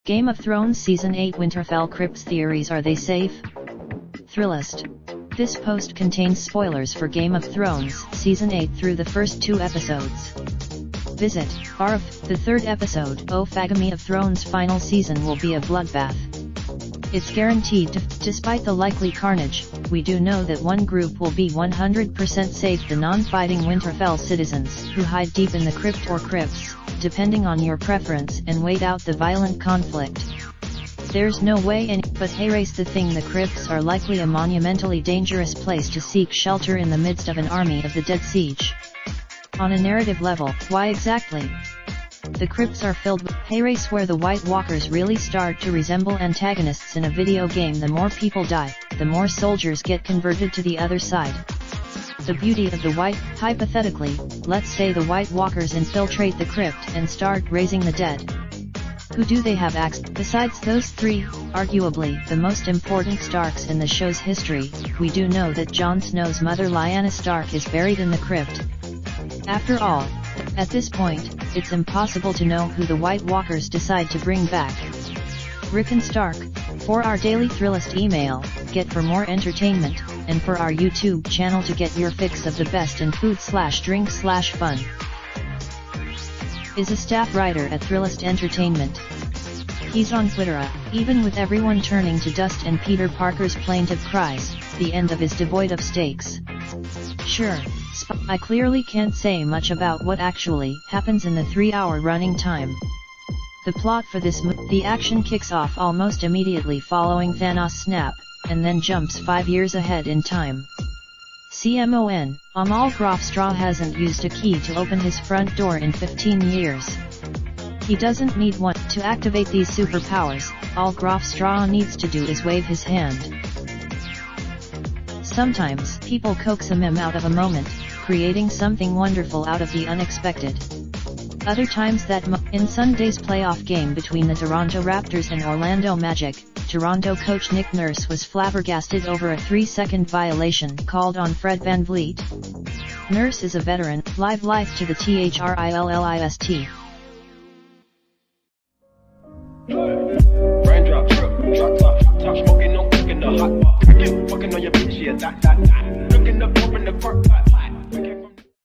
Game of Thrones Season 8 Winterfell Crypts theories, are they safe? Thrillist. This post contains spoilers for Game of Thrones Season 8 through the first 2 episodes. Visit ARV. The 3rd episode, O Fagamy of Thrones final season, will be a bloodbath. It's guaranteed despite the likely carnage. We do know that one group will be 100% safe, the non-fighting Winterfell citizens, who hide deep in the crypt or crypts, depending on your preference, and wait out the violent conflict. There's no way but erase the thing. The crypts are likely a monumentally dangerous place to seek shelter in the midst of an army of the dead siege. On a narrative level, why exactly? The crypts are filled with erase where the White Walkers really start to resemble antagonists in a video game. The more people die, the more soldiers get converted to the other side. The beauty of the hypothetically, let's say the White Walkers infiltrate the crypt and start raising the dead. Who do they have access besides those 3, arguably the most important Starks in the show's history? We do know that Jon Snow's mother Lyanna Stark is buried in the crypt. After all, at this point, it's impossible to know who the White Walkers decide to bring back. Rick and Stark. For our daily Thrillist email, get for more entertainment, and for our YouTube channel to get your fix of the best in food/drink/fun. Is a staff writer at Thrillist Entertainment. He's on Twitter, even with everyone turning to dust and Peter Parker's plaintive cries, the end of is devoid of stakes. Sure, I clearly can't say much about what actually happens in the 3-hour running time. The plot for this the action kicks off almost immediately following Thanos' snap, and then jumps 5 years ahead in time. CMON, Amal Grofstraw hasn't used a key to open his front door in 15 years. He doesn't need one to activate these superpowers. All Grofstraw needs to do is wave his hand. Sometimes people coax a meme out of a moment, creating something wonderful out of the unexpected. Other times in Sunday's playoff game between the Toronto Raptors and Orlando Magic, Toronto coach Nick Nurse was flabbergasted over a 3-second violation called on Fred VanVleet. Nurse is a veteran, live life to the Thrillist. Raindrop, drop top smoking, no cooking the hot pot. Fucking on your bitch, yeah, that. Looking up, open the park pot.